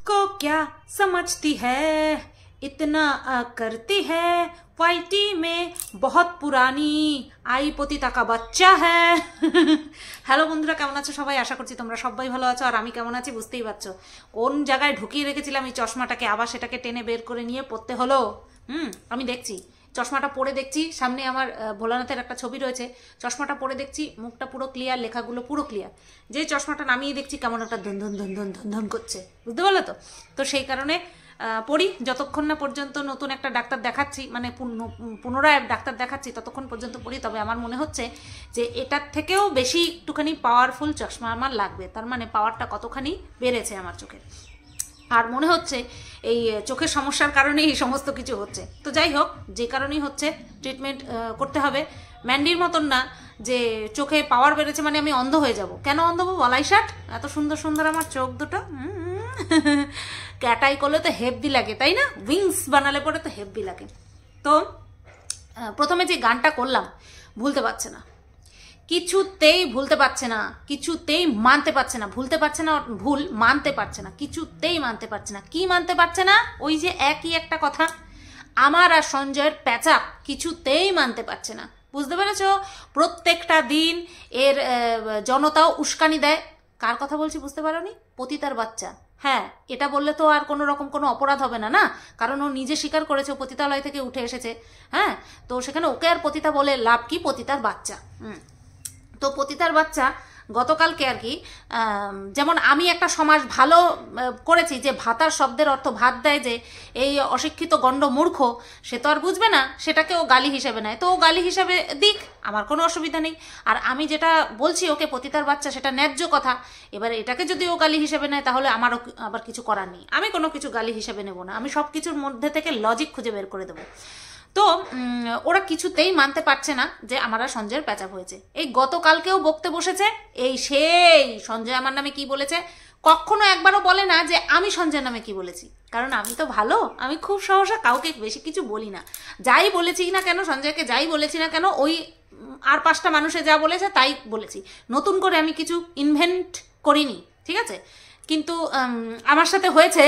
को क्या समझती है, इतना करती है, वाईटी में बहुत पुरानी आई पतिता का বাচ্চা है। হ্যালো বন্ধুরা, কেমন আছো সবাই? আশা করছি তোমরা সবাই ভালো আছো, আর আমি কেমন আছি বুঝতেই পারছো। কোন জায়গায় ঢুকিয়ে রেখেছিলাম এই চশমাটাকে, আবার সেটাকে টেনে বের করে নিয়ে পড়তে হলো। আমি দেখছি চশমাটা পরে দেখছি, সামনে আমার ভোলানাথের একটা ছবি রয়েছে, চশমাটা পরে দেখছি মুখটা পুরো ক্লিয়ার, লেখাগুলো পুরো ক্লিয়ার। যে চশমাটা নামিয়ে দেখছি কেমন একটা ধন ধন ধন ধন ধন ধন করছে, বুঝতে পারলো তো? তো সেই কারণে পড়ি, যতক্ষণ না পর্যন্ত নতুন একটা ডাক্তার দেখাচ্ছি, মানে পুনরায় ডাক্তার দেখাচ্ছি, ততক্ষণ পর্যন্ত পড়ি। তবে আমার মনে হচ্ছে যে এটার থেকেও বেশি একটুখানি পাওয়ারফুল চশমা আমার লাগবে, তার মানে পাওয়ারটা কতখানি বেড়েছে আমার চোখে। আর মনে হচ্ছে এই চোখের সমস্যার কারণেই এই সমস্ত কিছু হচ্ছে। তো যাই হোক, যে কারণেই হচ্ছে ট্রিটমেন্ট করতে হবে। ম্যান্ডির মতন না যে চোখে পাওয়ার বেড়েছে মানে আমি অন্ধ হয়ে যাব। কেন অন্ধ হবো? বলাই শার্ট, এত সুন্দর সুন্দর আমার চোখ দুটো, ক্যাটাই করলে তো হেভি লাগে, তাই না? উইংস বানালে পরে তো হেভি লাগে। তো প্রথমে যে গানটা করলাম, ভুলতে পারছে না, কিছুতেই ভুলতে পারছে না, কিছুতেই মানতে পারছে না, ভুলতে পারছে না, ভুল মানতে পারছে না, কিছুতেই মানতে পারছে না। কি মানতে পারছে না? ওই যে একই একটা কথা, আমার আর সঞ্জয়ের প্যাচাপ কিছুতেই মানতে পারছে না। বুঝতে পেরেছ? প্রত্যেকটা দিন এর জনতাও উস্কানি দেয়। কার কথা বলছি বুঝতে পারোনি? পতিতার বাচ্চা। হ্যাঁ, এটা বললে তো আর কোনো রকম কোনো অপরাধ হবে না, না? কারণ ও নিজে স্বীকার করেছে ও পতিতালয় থেকে উঠে এসেছে। হ্যাঁ, তো সেখানে ওকে আর পতিতা বলে লাভ কি? পতিতার বাচ্চা। তো পতিতার বাচ্চা গতকালকে আর কি, যেমন আমি একটা সমাজ ভালো করেছি যে ভাতার শব্দের অর্থ ভাত দেয়, যে এই অশিক্ষিত গণ্ড মূর্খ সে তো আর বুঝবে না, সেটাকে ও গালি হিসেবে নেয়, তো ও গালি হিসেবে দিক, আমার কোনো অসুবিধা নেই। আর আমি যেটা বলছি ওকে পতিতার বাচ্চা, সেটা ন্যায্য কথা। এবার এটাকে যদি ও গালি হিসেবে নেয় তাহলে আমারও আবার কিছু করার নেই, আমি কোনো কিছু গালি হিসেবে নেব না, আমি সব কিছুর মধ্যে থেকে লজিক খুঁজে বের করে দেবো। তো ওরা কিছুতেই মানতে পারছে না যে আমার আর সঞ্জয়ের প্যাচাপ হয়েছে। এই গতকালকেও বকতে বসেছে, এই সেই সঞ্জয় আমার নামে কি বলেছে, কখনো একবারও বলে না যে আমি সঞ্জয়ের নামে কি বলেছি, কারণ আমি তো ভালো, আমি খুব সহসা কাউকে বেশি কিছু বলি না। যাই বলেছি না কেন, সঞ্জয়কে যাই বলেছি না কেন, ওই আর 5টা মানুষে যা বলেছে তাই বলেছি, নতুন করে আমি কিছু ইনভেন্ট করিনি, ঠিক আছে? কিন্তু আমার সাথে হয়েছে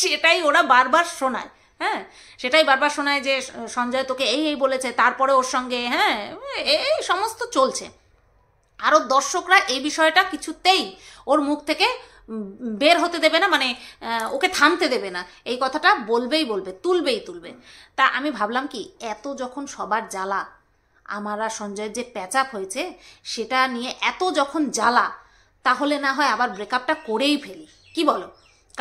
সেটাই ওরা বারবার শোনায়। হ্যাঁ, সেটাই বারবার শোনায় যে সঞ্জয় তোকে এই এই বলেছে, তারপরে ওর সঙ্গে হ্যাঁ এই সমস্ত চলছে। আরও দর্শকরা এই বিষয়টা কিছুতেই ওর মুখ থেকে বের হতে দেবে না, মানে ওকে থামতে দেবে না, এই কথাটা বলবেই বলবে, তুলবেই তুলবে। তা আমি ভাবলাম কি, এত যখন সবার জ্বালা, আমার আর সঞ্জয়ের যে প্যাচাপ হয়েছে সেটা নিয়ে এত যখন জ্বালা, তাহলে না হয় আবার ব্রেকআপটা করেই ফেলি, কি বলো?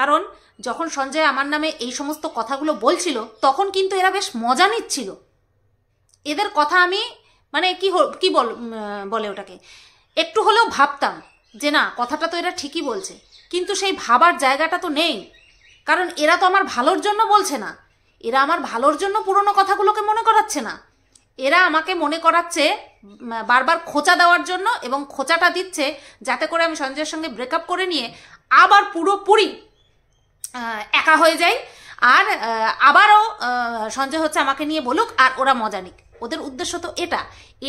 কারণ যখন সঞ্জয় আমার নামে এই সমস্ত কথাগুলো বলছিল তখন কিন্তু এরা বেশ মজা নিচ্ছিল। এদের কথা আমি মানে কি বলে ওটাকে, একটু হলেও ভাবতাম যে না, কথাটা তো এরা ঠিকই বলছে, কিন্তু সেই ভাবার জায়গাটা তো নেই। কারণ এরা তো আমার ভালোর জন্য বলছে না, এরা আমার ভালোর জন্য পুরনো কথাগুলোকে মনে করাচ্ছে না, এরা আমাকে মনে করাচ্ছে বারবার খোঁচা দেওয়ার জন্য, এবং খোঁচাটা দিচ্ছে যাতে করে আমি সঞ্জয়ের সঙ্গে ব্রেকআপ করে নিয়ে আবার পুরোপুরি একা হয়ে যাই, আর আবারও সঞ্জয় হচ্ছে আমাকে নিয়ে বলুক আর ওরা মজা নিক। ওদের উদ্দেশ্য তো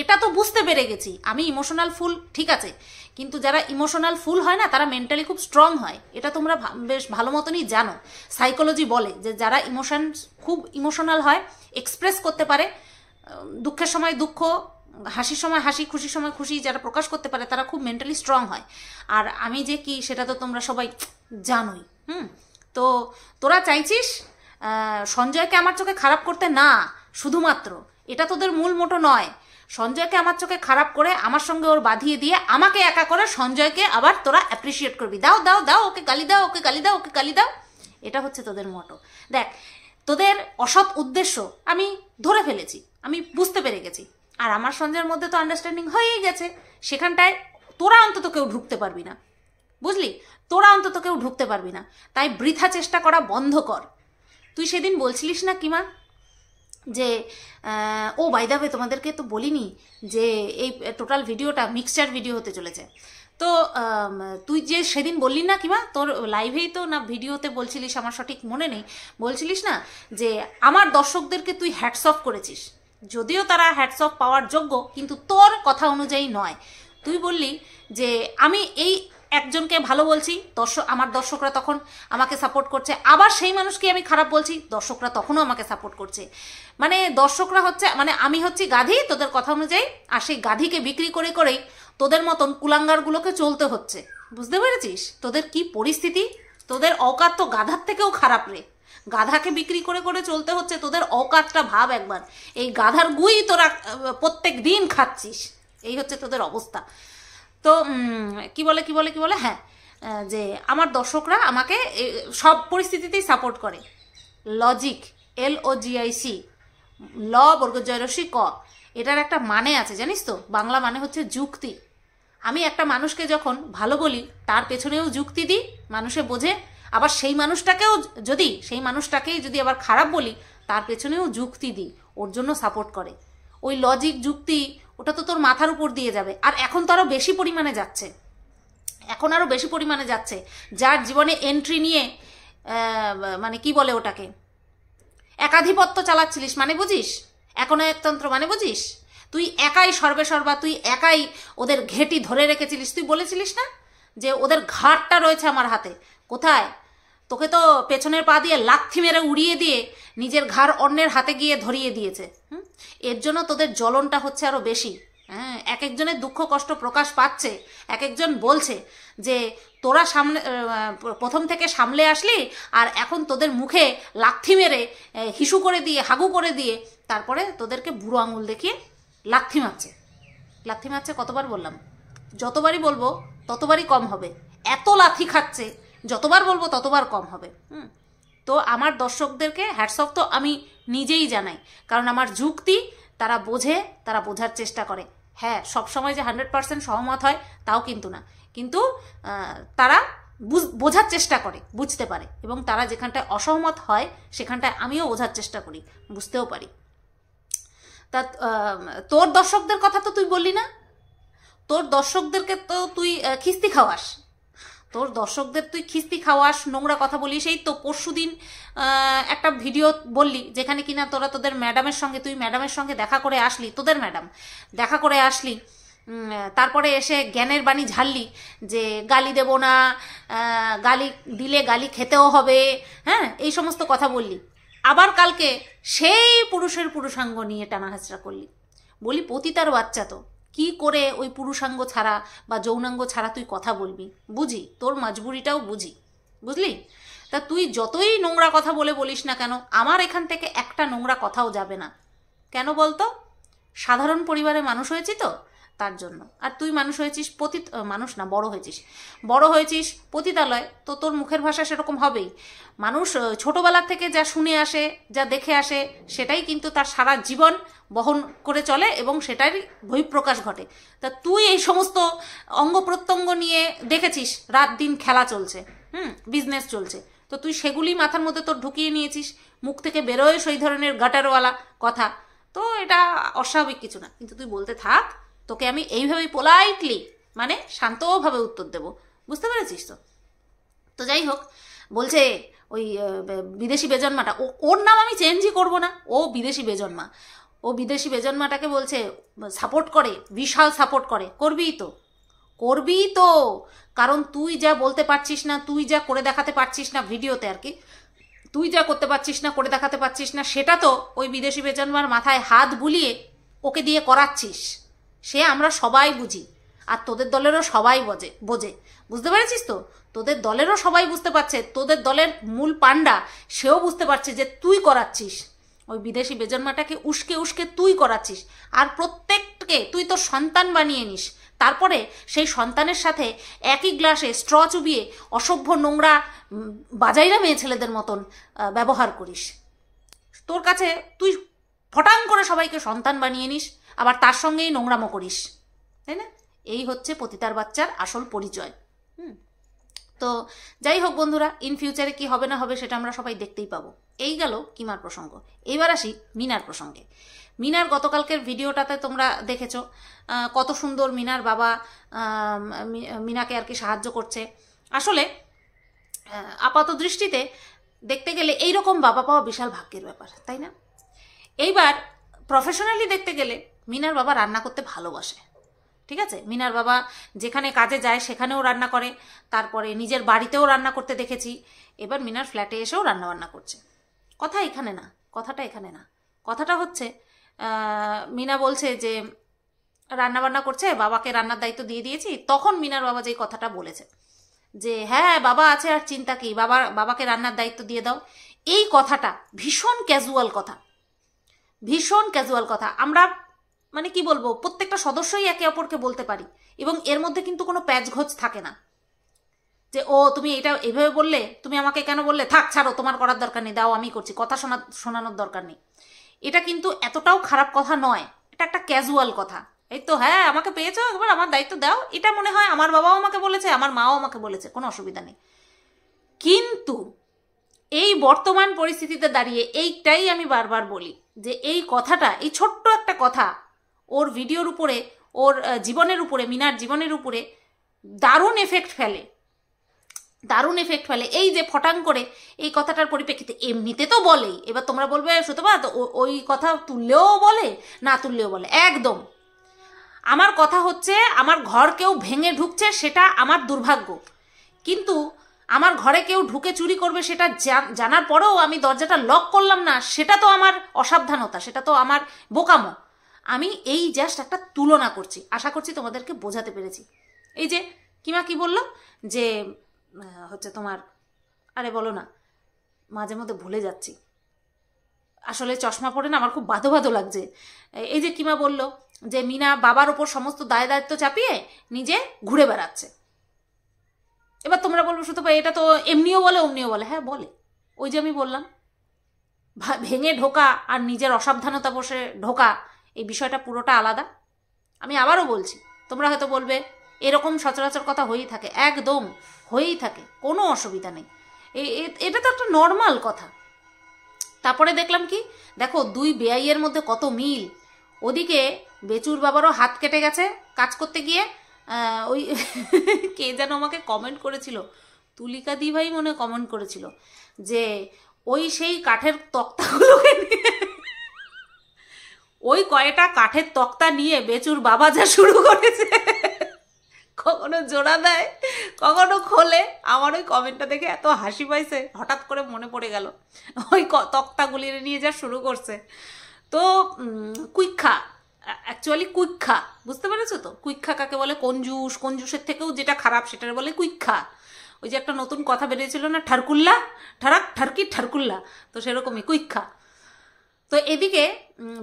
এটা তো বুঝতে পেরে গেছি। আমি ইমোশনাল ফুল, ঠিক আছে, কিন্তু যারা ইমোশনাল ফুল হয় না তারা মেন্টালি খুব স্ট্রং হয়, এটা তোমরা বেশ ভালো মতনই জানো। সাইকোলজি বলে যে যারা খুব ইমোশনাল হয়, এক্সপ্রেস করতে পারে, দুঃখের সময় দুঃখ, হাসির সময় হাসি, খুশির সময় খুশি যারা প্রকাশ করতে পারে তারা খুব মেন্টালি স্ট্রং হয়। আর আমি যে কি সেটা তো তোমরা সবাই জানোই। তো তোরা চাইছিস সঞ্জয়কে আমার চোখে খারাপ করতে, না, শুধুমাত্র এটা তোদের মূল মোটো নয়। সঞ্জয়কে আমার চোখে খারাপ করে আমার সঙ্গে ওর বাঁধিয়ে দিয়ে আমাকে একা করে সঞ্জয়কে আবার তোরা অ্যাপ্রিসিয়েট করবি, দাও দাও দাও, ওকে গালি দাও, ওকে গালি দাও, ওকে গালি দাও, এটা হচ্ছে তোদের মোটো। দেখ, তোদের অসৎ উদ্দেশ্য আমি ধরে ফেলেছি, আমি বুঝতে পেরে গেছি, আর আমার সঞ্জয়ের মধ্যে তো আন্ডারস্ট্যান্ডিং হয়েই গেছে, সেখানটায় তোরা অন্তত কেউ ঢুকতে পারবি না, বুঝলি? তোরা অন্তত কেউ ঢুকতে পারবি না, তাই বৃথা চেষ্টা করা বন্ধ কর। তুই সেদিন বলছিলিস না কিমা যে ও বাই দ্য ওয়ে তোমাদেরকে তো বলিনি যে এই টোটাল ভিডিওটা মিক্সচার ভিডিও হতে চলেছে। তো তুই যে সেদিন বললি না কিমা, তোর লাইভেই তো না ভিডিওতে বলছিলিস, আমার সঠিক মনে নেই, বলছিলিস না যে আমার দর্শকদেরকে তুই হ্যাটস অফ করেছিস, যদিও তারা হ্যাটস অফ পাওয়ার যোগ্য কিন্তু তোর কথা অনুযায়ী নয়। তুই বললি যে আমি এই একজনকে ভালো বলছি, আমার দর্শকরা তখন আমাকে সাপোর্ট করছে, আবার সেই মানুষকে আমি খারাপ বলছি, দর্শকরা তখনও আমাকে সাপোর্ট করছে। মানে দর্শকরা হচ্ছে, মানে আমি হচ্ছি গাধি তোদের কথা অনুযায়ী, আর সেই গাধিকে বিক্রি করে করেই তোদের মতন কুলাঙ্গারগুলোকে চলতে হচ্ছে। বুঝতে পেরেছিস তোদের কি পরিস্থিতি? তোদের অকাত তো গাধার থেকেও খারাপ রে। গাধাকে বিক্রি করে করে চলতে হচ্ছে, তোদের অকাতটা ভাব একবার। এই গাধার গুই তোরা প্রত্যেক দিন খাচ্ছিস, এই হচ্ছে তোদের অবস্থা। তো কি বলে হ্যাঁ, যে আমার দর্শকরা আমাকে সব পরিস্থিতিতেই সাপোর্ট করে। লজিক, LOGIC, ল বর্গজয়রসি ক, এটার একটা মানে আছে জানিস তো? বাংলা মানে হচ্ছে যুক্তি। আমি একটা মানুষকে যখন ভালো বলি তার পেছনেও যুক্তি দিই, মানুষে বোঝে। আবার সেই মানুষটাকেই যদি আবার খারাপ বলি তার পেছনেও যুক্তি দিই, ওর জন্য সাপোর্ট করে। ওই লজিক যুক্তি ওটা তো তোর মাথার উপর দিয়ে যাবে। আর এখন তো আরও বেশি পরিমাণে যাচ্ছে, যার জীবনে এন্ট্রি নিয়ে মানে কি বলে ওটাকে, একাধিপত্য চালাচ্ছিলিস মানে বুঝিস, একনায়কতন্ত্র মানে বুঝিস, তুই একাই সর্বেসর্বা, তুই একাই ওদের ঘেঁটি ধরে রেখেছিলিস। তুই বলেছিলিস না যে ওদের ঘাটটা রয়েছে আমার হাতে? কোথায়? তোকে তো পেছনের পা দিয়ে লাথি মেরে উড়িয়ে দিয়ে নিজের ঘাড় অন্যের হাতে গিয়ে ধরিয়ে দিয়েছে। এর জন্য তোদের জ্বলনটা হচ্ছে আরও বেশি। হ্যাঁ, এক একজনের দুঃখ কষ্ট প্রকাশ পাচ্ছে, এক একজন বলছে যে তোরা প্রথম থেকে সামলে আসলি, আর এখন তোদের মুখে লাথি মেরে হিসু করে দিয়ে, হাগু করে দিয়ে, তারপরে তোদেরকে বুড়ো আঙুল দেখিয়ে লাথি মারছে। কতবার বললাম? যতবারই বলবো ততবারই কম হবে। এত লাথি খাচ্ছে, যতবার বলবো ততবার কম হবে। তো আমার দর্শকদেরকে হ্যাটস অফ তো আমি নিজেই জানাই, কারণ আমার যুক্তি তারা বোঝে, তারা বোঝার চেষ্টা করে। হ্যাঁ, সবসময় যে 100% সহমত হয় তাও কিন্তু না, কিন্তু তারা বোঝার চেষ্টা করে, বুঝতে পারে, এবং তারা যেখানটায় অসহমত হয় সেখানটায় আমিও বোঝার চেষ্টা করি, বুঝতেও পারি। তা তোর দর্শকদের কথা তো তুই বললি না। তোর দর্শকদেরকে তো তুই খিস্তি খাওয়াস, নোংরা কথা বলিস। এই তো পরশুদিন একটা ভিডিও বললি যেখানে কিনা তুই ম্যাডামের সঙ্গে দেখা করে আসলি, তোদের ম্যাডাম দেখা করে আসলি, তারপরে এসে জ্ঞানের বাণী ঝাড়লি যে গালি দেব না, গালি দিলে গালি খেতেও হবে, হ্যাঁ, এই সমস্ত কথা বললি। আবার কালকে সেই পুরুষাঙ্গ নিয়ে টানাহাচড়া করলি। বলি পতিতার বাচ্চা, তো কি করে ওই পুরুষাঙ্গ ছাড়া বা যৌনাঙ্গ ছাড়া তুই কথা বলবি? বুঝি, তোর মজবুরিটাও বুঝলি? তা তুই যতই নোংরা কথা বলিস না কেন, আমার এখান থেকে একটা নোংরা কথাও যাবে না। কেন বলতো? সাধারণ পরিবারে মানুষ হয়েছি তো, তার জন্য। আর তুই বড় হয়েছিস পতিতালয়, তো তোর মুখের ভাষা সেরকম হবেই। মানুষ ছোটবেলা থেকে যা শুনে আসে, যা দেখে আসে, সেটাই কিন্তু তার সারা জীবন বহন করে চলে এবং সেটারই বহিঃপ্রকাশ ঘটে। তা তুই এই সমস্ত অঙ্গ প্রত্যঙ্গ নিয়ে দেখেছিস, রাত দিন খেলা চলছে, বিজনেস চলছে, তো তুই সেগুলি মাথার মধ্যে তোর ঢুকিয়ে নিয়েছিস, মুখ থেকে বেরোয় সেই ধরনের গাটারওয়ালা কথা। তো এটা অস্বাভাবিক কিছু না, কিন্তু তুই বলতে থাক, তোকে আমি এইভাবেই পোলাইটলি, মানে শান্তভাবে উত্তর দেব, বুঝতে পেরেছিস তো? তো যাই হোক, বলছে ওই বিদেশি বেজন্মাটা, ওর নাম আমি চেঞ্জই করবো না, ও বিদেশি বেজন্মাটাকে বলছে সাপোর্ট করে, বিশাল সাপোর্ট করে। করবিই তো, কারণ তুই যা বলতে পারছিস না, তুই যা করে দেখাতে পারছিস না ভিডিওতে, আর কি তুই যা করতে পারছিস না, করে দেখাতে পারছিস না, সেটা তো ওই বিদেশি বেজন্মার মাথায় হাত বুলিয়ে ওকে দিয়ে করাচ্ছিস। সে আমরা সবাই বুঝি, আর তোদের দলেরও সবাই বোঝে। বুঝতে পেরেছিস তো? তোদের দলেরও সবাই বুঝতে পারছে, তোদের দলের মূল পান্ডা সেও বুঝতে পারছে যে তুই করাচ্ছিস, ওই বিদেশি বেজন্মাটাকে উস্কে তুই করাচ্ছিস। আর প্রত্যেককে তুই তোর সন্তান বানিয়ে নিস, তারপরে সেই সন্তানের সাথে একই গ্লাসে স্ট্র চুবিয়ে অসভ্য নোংরা বাজাইরা মেয়ে ছেলেদের মতন ব্যবহার করিস। তোর কাছে তুই ফটাং করে সবাইকে সন্তান বানিয়ে নিস, আবার তার সঙ্গেই নোংরামো করিস, তাই না? এই হচ্ছে পতিতার বাচ্চার আসল পরিচয়। তো যাই হোক বন্ধুরা, ইন ফিউচারে কি হবে না হবে সেটা আমরা সবাই দেখতেই পাবো। এই গেল কিমার প্রসঙ্গ। এইবার আসি মিনার প্রসঙ্গে। মিনার গতকালকের ভিডিওটাতে তোমরা দেখেছো কত সুন্দর মিনার বাবা মিনাকে আর কি সাহায্য করছে। আসলে আপাত দৃষ্টিতে দেখতে গেলে এইরকম বাবা পাওয়া বিশাল ভাগ্যের ব্যাপার, তাই না? এইবার প্রফেশনালি দেখতে গেলে মিনার বাবা রান্না করতে ভালোবাসে, ঠিক আছে, মিনার বাবা যেখানে কাজে যায় সেখানেও রান্না করে, তারপরে নিজের বাড়িতেও রান্না করতে দেখেছি, এবার মিনার ফ্ল্যাটে এসেও রান্নাবান্না করছে। কথা এখানে না, কথাটা এখানে না, কথাটা হচ্ছে মিনা বলছে যে রান্নাবান্না করছে, বাবাকে রান্নার দায়িত্ব দিয়ে দিয়েছি। তখন মিনার বাবা যেই কথাটা বলেছে যে হ্যাঁ বাবা আছে আর চিন্তা কি, বাবাকে রান্নার দায়িত্ব দিয়ে দাও, এই কথাটা ভীষণ ক্যাজুয়াল কথা, ভীষণ ক্যাজুয়াল কথা। আমরা মানে কি বলবো, প্রত্যেকটা সদস্যই একে অপরকে বলতে পারি এবং এর মধ্যে কিন্তু কোনো প্যাচঘোচ থাকে না যে ও তুমি এটা এভাবে বললে, তুমি আমাকে কেন বললে, থাক ছাড়ো, তোমার করার দরকার নেই, দাও আমি করছি, কথা শোনানোর দরকার নেই। এটা কিন্তু এতটাও খারাপ কথা নয়, এটা একটা ক্যাজুয়াল কথা। এই তো হ্যাঁ আমাকে পেয়েছো, এবার আমার দায়িত্ব দাও, এটা মনে হয় আমার বাবাও আমাকে বলেছে, আমার মাও আমাকে বলেছে, কোনো অসুবিধা নেই। কিন্তু এই বর্তমান পরিস্থিতিতে দাঁড়িয়ে এইটাই আমি বারবার বলি যে এই কথাটা, এই ছোট্ট একটা কথা ওর ভিডিওর উপরে, ওর জীবনের উপরে, মিনার জীবনের উপরে দারুণ এফেক্ট ফেলে, দারুণ এফেক্ট ফেলে। এই যে ফটাং করে এই কথাটার পরিপ্রেক্ষিতে এমনিতে তো বলেই, এবার তোমরা বলবে সুতপা তো ওই কথা তুললেও বলে না তুললেও বলে, একদম। আমার কথা হচ্ছে আমার ঘর কেউ ভেঙে ঢুকছে সেটা আমার দুর্ভাগ্য, কিন্তু আমার ঘরে কেউ ঢুকে চুরি করবে সেটা জানার পরেও আমি দরজাটা লক করলাম না, সেটা তো আমার অসাবধানতা, সেটা তো আমার বোকামো। আমি এই জাস্ট একটা তুলনা করছি, আশা করছি তোমাদেরকে বোঝাতে পেরেছি। এই যে কিমা কি বললো যে হচ্ছে তোমার, আরে বলো না, মাঝে মধ্যে ভুলে যাচ্ছি, আসলে চশমা পরে না আমার খুব বাধো বাধো লাগছে। এই যে কিমা বলল যে মিনা বাবার ওপর সমস্ত দায় দায়িত্ব চাপিয়ে নিজে ঘুরে বেড়াচ্ছে। এবার তোমরা বলবো শুধু এটা তো এমনিও বলে অমনিও বলে, হ্যাঁ বলে। ওই যে আমি বললাম ভেঙে ঢোকা আর নিজের অসাবধানতা বসে ঢোকা, এই বিষয়টা পুরোটা আলাদা। আমি আবারও বলছি, তোমরা হয়তো বলবে এরকম সচরাচর কথা হয়েই থাকে, একদম হয়েই থাকে, কোনো অসুবিধা নেই, এটা তো একটা নর্মাল কথা। তারপরে দেখলাম কি, দেখো দুই বেআইয়ের মধ্যে কত মিল। ওদিকে বেচুর বাবারও হাত কেটে গেছে কাজ করতে গিয়ে, ওই কে যেন আমাকে কমেন্ট করেছিল, তুলিকা দি ভাই মনে কমেন্ট করেছিল যে ওই সেই কাঠের তক্তাগুলোকে নিয়ে, ওই কয়টা কাঠের তক্তা নিয়ে বেচুর বাবা যা শুরু করেছে, কখনো জোড়া দেয় কখনো খোলে। আমার ওই কমেন্টটা দেখে এত হাসি পাইছে, হঠাৎ করে মনে পড়ে গেল ওই তক্তাগুলি নিয়ে যা শুরু করছে। তো কুইক্ষা, অ্যাকচুয়ালি কুইক্ষা, বুঝতে পেরেছো তো? কুইক্ষা কাকে বলে? কঞ্জুস, কঞ্জুসের থেকেও যেটা খারাপ সেটার বলে কুইক্ষা। ওই যে একটা নতুন কথা বেরিয়েছিল না, ঠারকুল্লা, ঠারকি ঠারকুল্লা, তো সেরকমই কুইক্ষা। তো এদিকে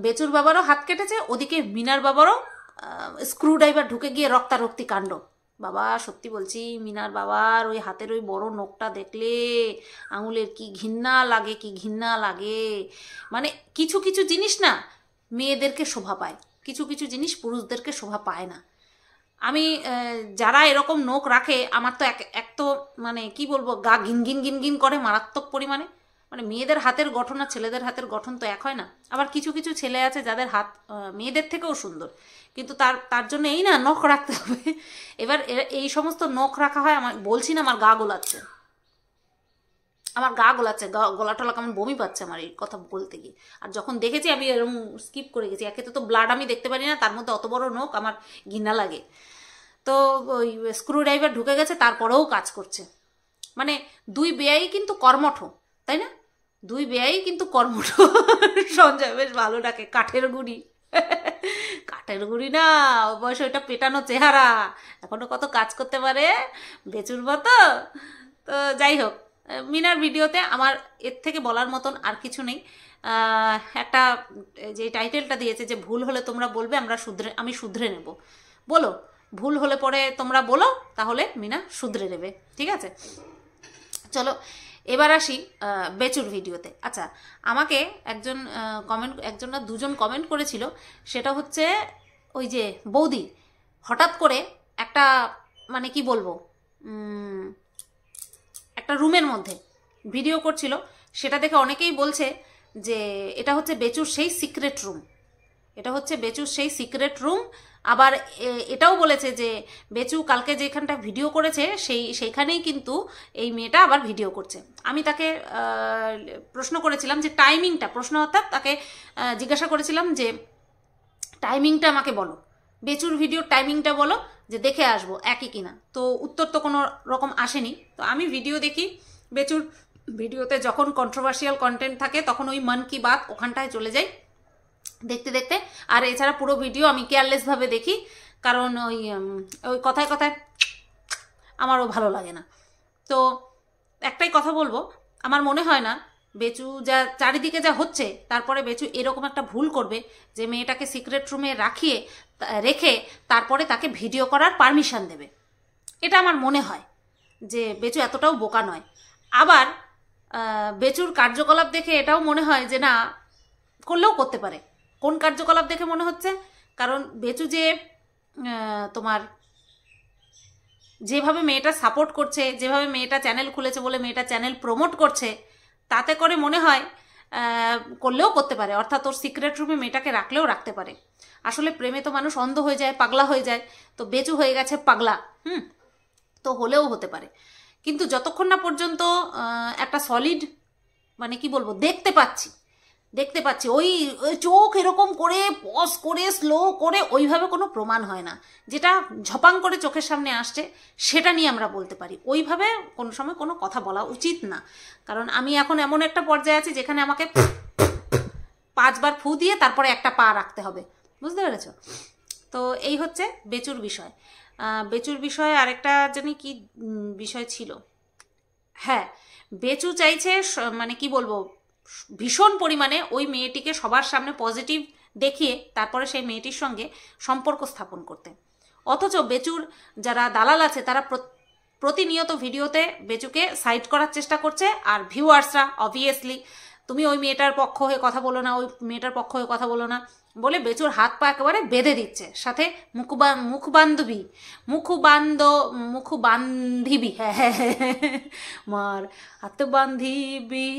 বেচুর বাবারও হাত কেটেছে, ওদিকে মিনার বাবারও স্ক্রু ড্রাইভার ঢুকে গিয়ে রক্তারক্তি কাণ্ড। বাবা সত্যি বলছি, মিনার বাবার ওই হাতের ওই বড় নখটা দেখলে আঙুলের কি ঘৃণা লাগে, কি ঘৃণা লাগে। মানে কিছু কিছু জিনিস না মেয়েদেরকে শোভা পায়, কিছু কিছু জিনিস পুরুষদেরকে শোভা পায় না। আমি যারা এরকম নখ রাখে, আমার তো এক তো মানে কি বলবো, গা ঘিন ঘিন ঘিন ঘিন করে মারাত্মক পরিমাণে। মানে মেয়েদের হাতের গঠন আর ছেলেদের হাতের গঠন তো এক হয় না। আবার কিছু কিছু ছেলে আছে যাদের হাত মেয়েদের থেকেও সুন্দর, কিন্তু তার জন্য এই না নখ রাখতে হবে। এবার এই সমস্ত নখ রাখা হয়, আমার বলছি না আমার গা গোলাচ্ছে, আমার গা গোলাচ্ছে, গলা টলা কেমন বমি পাচ্ছে আমার এই কথা বলতে গিয়ে। আর যখন দেখেছি আমি এরকম স্কিপ করে গেছি, একে তো ব্লাড আমি দেখতে পারি না, তার মধ্যে অত বড় নখ, আমার ঘৃণা লাগে। তো ওই স্ক্রু ড্রাইভার ঢুকে গেছে, তারপরেও কাজ করছে। মানে দুই বেয়াই কিন্তু কর্মঠ, তাই না? দুই বেয়াই কিন্তু কর্মঠ। সঞ্জয় বেশ ভালো ডাকে কাঠের গুড়ি। কাঠের গুড়ি না, অবশ্য ওইটা পেটানো চেহারা, এখনো কত কাজ করতে পারে বেচুর মতো। তো যাই হোক, মিনার ভিডিওতে আমার এর থেকে বলার মতন আর কিছু নেই। একটা যে টাইটেলটা দিয়েছে যে ভুল হলে তোমরা বলবে, আমি শুধরে নেব, বলো ভুল হলে পরে তোমরা বলো, তাহলে মিনা শুধরে নেবে, ঠিক আছে? চলো এবার আসি বেচুর ভিডিওতে। আচ্ছা, আমাকে একজন না দুজন কমেন্ট করেছিল, সেটা হচ্ছে ওই যে বৌদি হঠাৎ করে একটা মানে কি বলবো, একটা রুমের মধ্যে ভিডিও করছিল, সেটা দেখে অনেকেই বলছে যে এটা হচ্ছে বেচুর সেই সিক্রেট রুম, এটা হচ্ছে বেচুর সেই সিক্রেট রুম। আবার এটাও বলেছে যে বেচু কালকে যেখানটা ভিডিও করেছে সেইখানেই কিন্তু এই মেয়েটা আবার ভিডিও করছে। আমি তাকে প্রশ্ন করেছিলাম যে টাইমিংটা, প্রশ্ন অর্থাৎ তাকে জিজ্ঞাসা করেছিলাম যে টাইমিংটা আমাকে বলো, বেচুর ভিডিওর টাইমিংটা বলো যে দেখে আসবো একই কিনা। তো উত্তর তো কোনো রকম আসেনি। তো আমি ভিডিও দেখি, বেচুর ভিডিওতে যখন কন্ট্রোভার্সিয়াল কন্টেন্ট থাকে তখন ওই মন কি বাত ওখানটায় চলে যাই দেখতে দেখতে। আর এছাড়া পুরো ভিডিও আমি কেয়ারলেসভাবে দেখি, কারণ ওই ওই কথায় কথায় আমারও ভালো লাগে না। তো একটাই কথা বলবো, আমার মনে হয় না বেচু যা চারিদিকে যা হচ্ছে তারপরে বেচু এরকম একটা ভুল করবে যে মেয়েটাকে সিক্রেট রুমে রেখে তারপরে তাকে ভিডিও করার পারমিশন দেবে। এটা আমার মনে হয় যে বেচু এতটাও বোকা নয়। আবার বেচুর কার্যকলাপ দেখে এটাও মনে হয় যে না, করলেও করতে পারে। কোন কার্যকলাপ দেখে মনে হচ্ছে? কারণ বেচু যে তোমার যেভাবে মেয়েটা সাপোর্ট করছে, যেভাবে মেয়েটা চ্যানেল খুলেছে বলে মেয়েটা চ্যানেল প্রমোট করছে, তাতে করে মনে হয় করলেও করতে পারে। অর্থাৎ ওর সিক্রেট রুমে মেয়েটাকে রাখলেও রাখতে পারে। আসলে প্রেমে তো মানুষ অন্ধ হয়ে যায়, পাগলা হয়ে যায়। তো বেচু হয়ে গেছে পাগলা, তো হলেও হতে পারে। কিন্তু যতক্ষণ না পর্যন্ত একটা সলিড মানে কি বলবো দেখতে পাচ্ছি ওই চোখ এরকম করে পজ করে স্লো করে ওইভাবে কোনো প্রমাণ হয় না। যেটা ঝপাং করে চোখের সামনে আসছে সেটা নিয়ে আমরা বলতে পারি। ওইভাবে কোনো সময় কোনো কথা বলা উচিত না। কারণ আমি এখন এমন একটা পর্যায়ে আছি যেখানে আমাকে 5 বার ফু দিয়ে তারপরে একটা পা রাখতে হবে, বুঝতে পেরেছ? তো এই হচ্ছে বেচুর বিষয়। বেচুর বিষয়ে আরেকটা জানি কি বিষয় ছিল। হ্যাঁ, বেচু চাইছে মানে কি বলবো ভীষণ পরিমাণে ওই মেয়েটিকে সবার সামনে পজিটিভ দেখিয়ে তারপরে সেই মেয়েটির সঙ্গে সম্পর্ক স্থাপন করতে। অথচ বেচুর যারা দালাল আছে তারা প্রতিনিয়ত ভিডিওতে বেচুকে সাইড করার চেষ্টা করছে। আর ভিউয়ার্সরা অবভিয়াসলি তুমি ওই মেয়েটার পক্ষ হয়ে কথা বলো না, ওই মেয়েটার পক্ষ হয়ে কথা বলো না বলে বেচুর হাত পা একেবারে বেঁধে দিচ্ছে। সাথে মুখবান্ধিবি হ্যাঁ মার হাত বান্ধিবি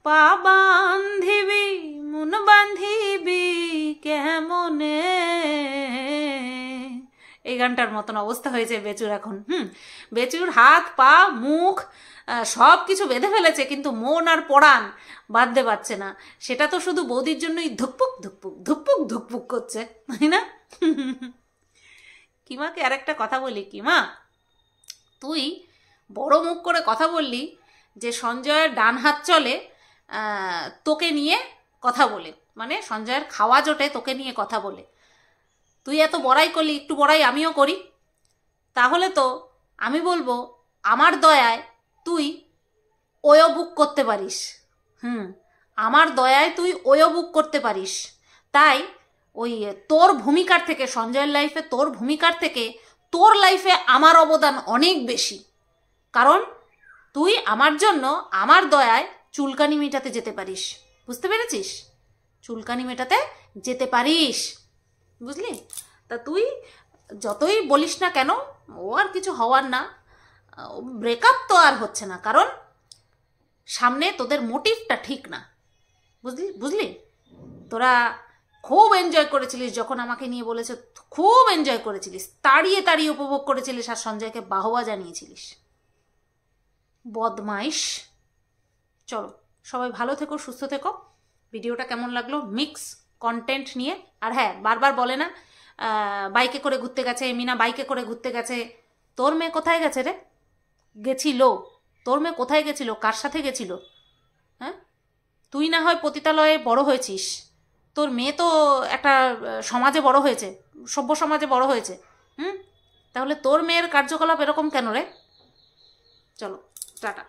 পা বান্ধিবি মন বান্ধিবি কেমনে, এই গানটার মতন অবস্থা হয়েছে বেচুর এখন। বেচুর হাত পা মুখ সব কিছু বেঁধে ফেলেছে, কিন্তু মন আর পড়ান বাঁধতে পারছে না। সেটা তো শুধু বৌদির জন্যই ধুকপুক ধুকপুক ধুকপুক ধুকপুক করছে, তাই না? কিমাকে আর একটা কথা বলি, কিমা তুই বড় মুখ করে কথা বললি যে সঞ্জয়ের ডান হাত চলে তোকে নিয়ে কথা বলে, মানে সঞ্জয়ের খাওয়া জোটে তোকে নিয়ে কথা বলে। তুই এত বড়াই করলি, একটু বড়াই আমিও করি। তাহলে তো আমি বলবো আমার দয়ায় তুই ওয়ো বুক করতে পারিস। আমার দয়ায় তুই ওয়ো বুক করতে পারিস। তাই ওই তোর ভূমিকার থেকে, সঞ্জয়ের লাইফে তোর ভূমিকার থেকে তোর লাইফে আমার অবদান অনেক বেশি। কারণ তুই আমার জন্য আমার দয়ায় চুলকানি মেটাতে যেতে পারিস, বুঝতে পেরেছিস? চুলকানি মেটাতে যেতে পারিস, বুঝলি? তা তুই যতই বলিস না কেন ও আর কিছু হওয়ার না, ব্রেকআপ তো আর হচ্ছে না, কারণ সামনে তোদের মোটিভটা ঠিক না, বুঝলি? তোরা খুব এনজয় করেছিলিস যখন আমাকে নিয়ে বলেছে, খুব এনজয় করেছিলিস, তাড়িয়ে তাড়িয়ে উপভোগ করেছিলিস আর সঞ্জয়কে বাহবা জানিয়েছিলিস। বদমাইশ। চলো সবাই ভালো থেকো, সুস্থ থেকো। ভিডিওটা কেমন লাগলো মিক্স কন্টেন্ট নিয়ে। আর হ্যাঁ, বারবার বলে না বাইকে করে ঘুরতে গেছে, মিনা বাইকে করে ঘুরতে গেছে। তোর মেয়ে কোথায় গেছে রে? গেছিল? তোর মেয়ে কোথায় গেছিল? কার সাথে গেছিল? হ্যাঁ, তুই না হয় পতিতালয়ে বড় হয়েছিস, তোর মেয়ে তো একটা সমাজে বড় হয়েছে, সভ্য সমাজে বড় হয়েছে। তাহলে তোর মেয়ের কার্যকলাপ এরকম কেন রে? চলো টাটা।